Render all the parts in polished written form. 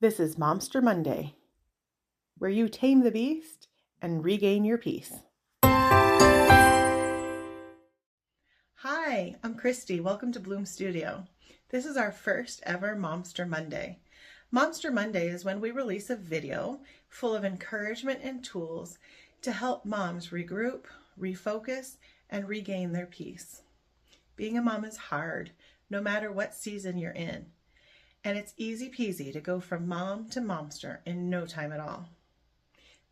This is Momster Monday, where you tame the beast and regain your peace. Hi, I'm Christy. Welcome to Bloom Studio. This is our first ever Momster Monday. Momster Monday is when we release a video full of encouragement and tools to help moms regroup, refocus, and regain their peace. Being a mom is hard, no matter what season you're in. And it's easy peasy to go from mom to momster in no time at all.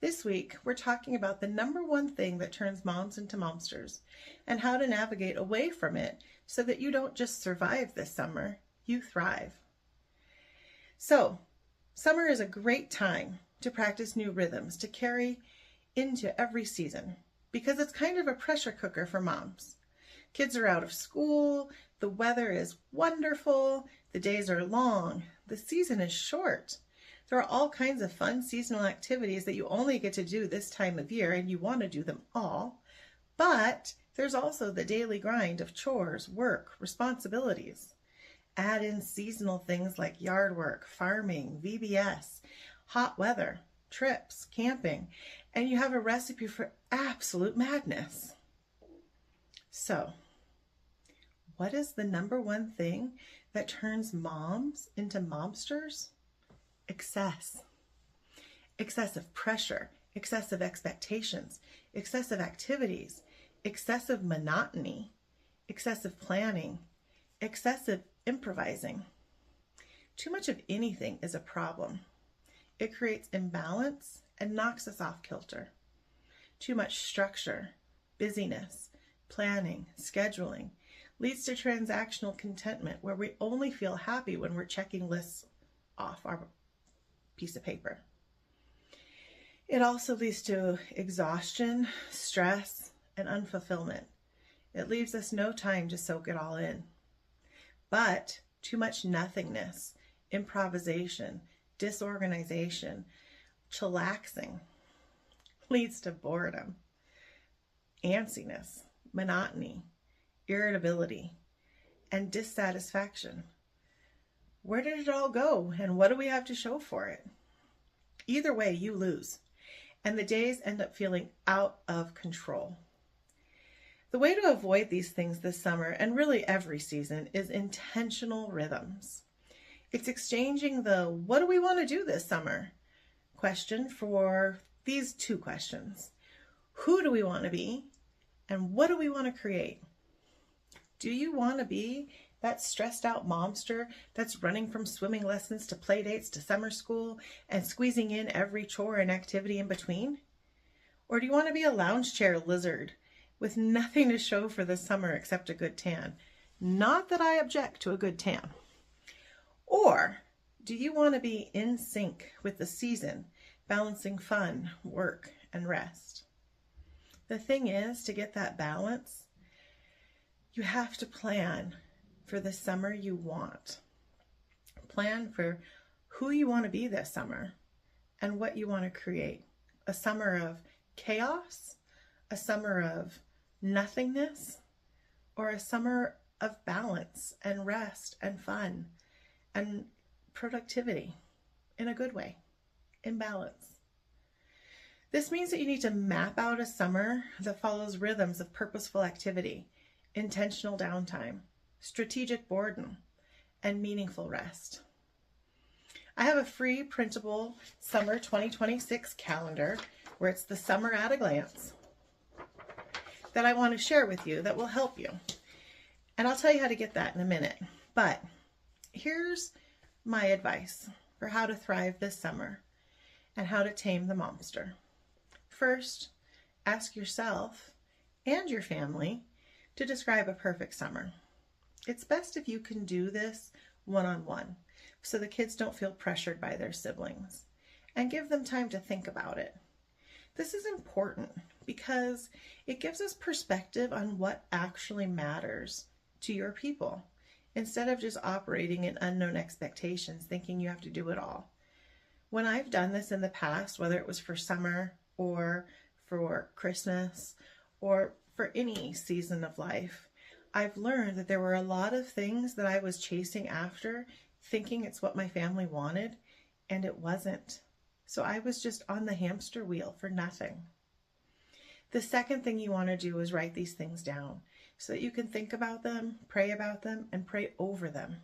This week, we're talking about the number one thing that turns moms into momsters and how to navigate away from it so that you don't just survive this summer, you thrive. So, summer is a great time to practice new rhythms to carry into every season because it's kind of a pressure cooker for moms. Kids are out of school, the weather is wonderful, the days are long, the season is short. There are all kinds of fun seasonal activities that you only get to do this time of year and you want to do them all. But there's also the daily grind of chores, work, responsibilities. Add in seasonal things like yard work, farming, VBS, hot weather, trips, camping, and you have a recipe for absolute madness. So, what is the number one thing that turns moms into momsters? Excess. Excessive pressure, excessive expectations, excessive activities, excessive monotony, excessive planning, excessive improvising. Too much of anything is a problem. It creates imbalance and knocks us off kilter. Too much structure, busyness, planning, scheduling leads to transactional contentment where we only feel happy when we're checking lists off our piece of paper. It also leads to exhaustion, stress, and unfulfillment. It leaves us no time to soak it all in. But too much nothingness, improvisation, disorganization, chillaxing leads to boredom, antsiness, monotony, irritability, and dissatisfaction. Where did it all go, and what do we have to show for it? Either way, you lose, and the days end up feeling out of control. The way to avoid these things this summer, and really every season, is intentional rhythms. It's exchanging the "what do we want to do this summer?" question for these two questions. Who do we want to be, and what do we want to create? Do you want to be that stressed out momster that's running from swimming lessons to play dates to summer school and squeezing in every chore and activity in between? Or do you want to be a lounge chair lizard with nothing to show for the summer except a good tan? Not that I object to a good tan. Or do you want to be in sync with the season, balancing fun, work, and rest? The thing is, to get that balance, you have to plan for the summer you want. Plan for who you want to be this summer and what you want to create. A summer of chaos, a summer of nothingness, or a summer of balance and rest and fun and productivity in a good way, in balance. This means that you need to map out a summer that follows rhythms of purposeful activity, intentional downtime, strategic boredom, and meaningful rest. I have a free printable summer 2026 calendar where it's the summer at a glance that I want to share with you that will help you. And I'll tell you how to get that in a minute. But here's my advice for how to thrive this summer and how to tame the momster. First, ask yourself and your family to describe a perfect summer. It's best if you can do this one-on-one so the kids don't feel pressured by their siblings, and give them time to think about it. This is important because it gives us perspective on what actually matters to your people instead of just operating in unknown expectations, thinking you have to do it all. When I've done this in the past, whether it was for summer or for Christmas or for any season of life, I've learned that there were a lot of things that I was chasing after, thinking it's what my family wanted, and it wasn't. So I was just on the hamster wheel for nothing. The second thing you want to do is write these things down so that you can think about them, and pray over them.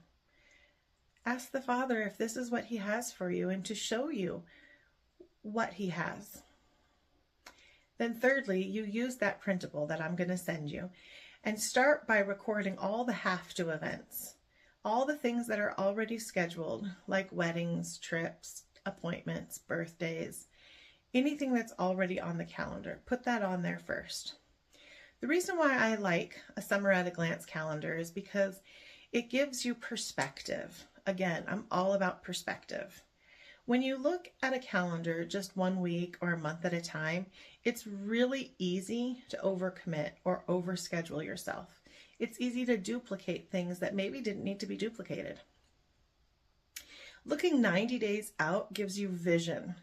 Ask the Father if this is what He has for you and to show you what He has. Then thirdly, you use that printable that I'm going to send you and start by recording all the have to events, all the things that are already scheduled, like weddings, trips, appointments, birthdays, anything that's already on the calendar. Put that on there first. The reason why I like a Summer at a Glance calendar is because it gives you perspective. Again, I'm all about perspective. When you look at a calendar just 1 week or a month at a time, it's really easy to overcommit or overschedule yourself. It's easy to duplicate things that maybe didn't need to be duplicated. Looking 90 days out gives you vision,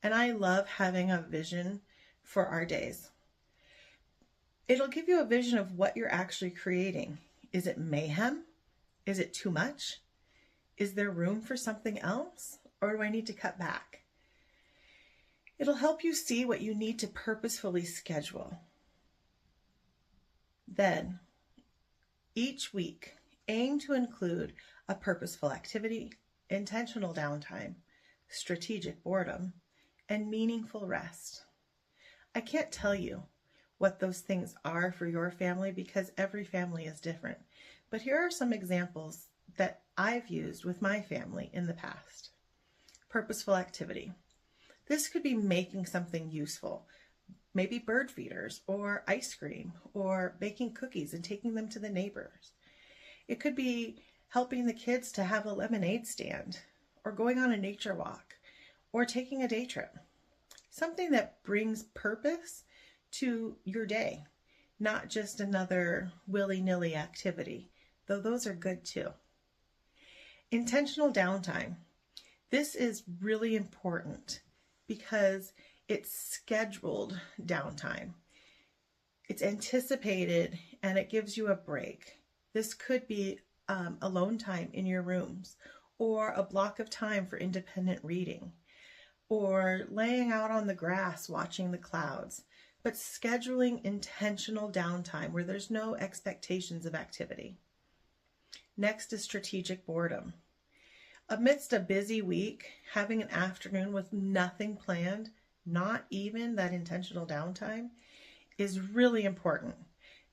and I love having a vision for our days. It'll give you a vision of what you're actually creating. Is it mayhem? Is it too much? Is there room for something else? Or do I need to cut back? It'll help you see what you need to purposefully schedule. Then, each week, aim to include a purposeful activity, intentional downtime, strategic boredom, and meaningful rest. I can't tell you what those things are for your family because every family is different. But here are some examples that I've used with my family in the past. Purposeful activity. This could be making something useful, maybe bird feeders or ice cream or baking cookies and taking them to the neighbors. It could be helping the kids to have a lemonade stand or going on a nature walk or taking a day trip. Something that brings purpose to your day, not just another willy-nilly activity, though those are good too. Intentional downtime. This is really important because it's scheduled downtime. It's anticipated and it gives you a break. This could be alone time in your rooms or a block of time for independent reading or laying out on the grass watching the clouds, but scheduling intentional downtime where there's no expectations of activity. Next is strategic boredom. Amidst a busy week, having an afternoon with nothing planned, not even that intentional downtime, is really important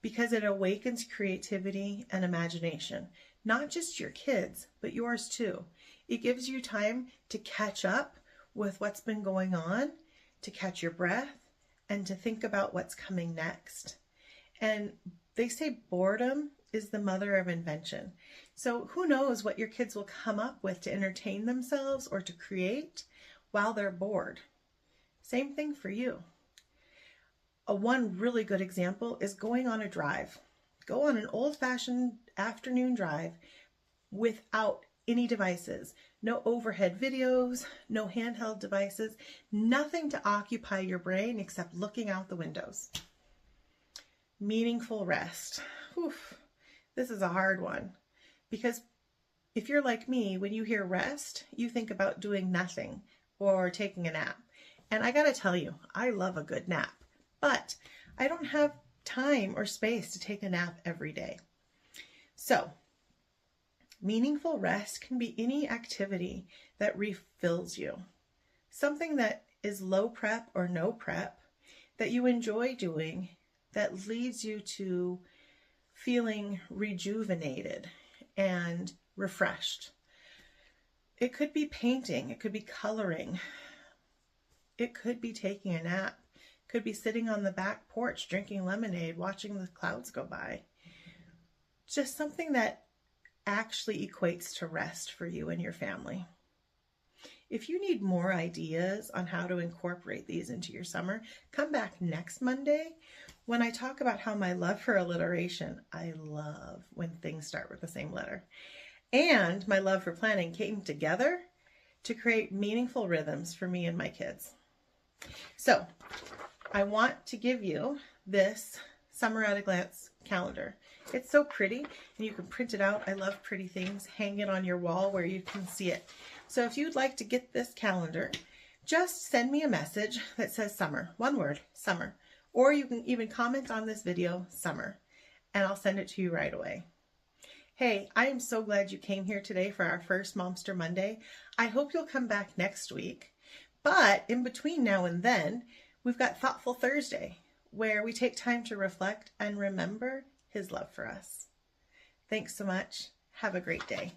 because it awakens creativity and imagination. Not just your kids, but yours too. It gives you time to catch up with what's been going on, to catch your breath, and to think about what's coming next. And they say boredom is the mother of invention. So who knows what your kids will come up with to entertain themselves or to create while they're bored. Same thing for you. One really good example is going on a drive. Go on an old-fashioned afternoon drive without any devices. No overhead videos, no handheld devices, nothing to occupy your brain except looking out the windows. Meaningful rest. Oof. This is a hard one because if you're like me, when you hear rest, you think about doing nothing or taking a nap. And I gotta tell you, I love a good nap, but I don't have time or space to take a nap every day. So, meaningful rest can be any activity that refills you. Something that is low prep or no prep that you enjoy doing that leads you to feeling rejuvenated and refreshed. It could be painting, it could be coloring, it could be taking a nap, it could be sitting on the back porch drinking lemonade, watching the clouds go by. Just something that actually equates to rest for you and your family. If you need more ideas on how to incorporate these into your summer, come back next Monday when I talk about how my love for alliteration, I love when things start with the same letter, and my love for planning came together to create meaningful rhythms for me and my kids. So I want to give you this Summer at a Glance calendar. It's so pretty and you can print it out. I love pretty things. Hang it on your wall where you can see it So if you'd like to get this calendar, just send me a message that says summer, one word, summer, or you can even comment on this video, summer, and I'll send it to you right away. Hey, I am so glad you came here today for our first Momster Monday. I hope you'll come back next week. But in between now and then, we've got Thoughtful Thursday, where we take time to reflect and remember His love for us. Thanks so much. Have a great day.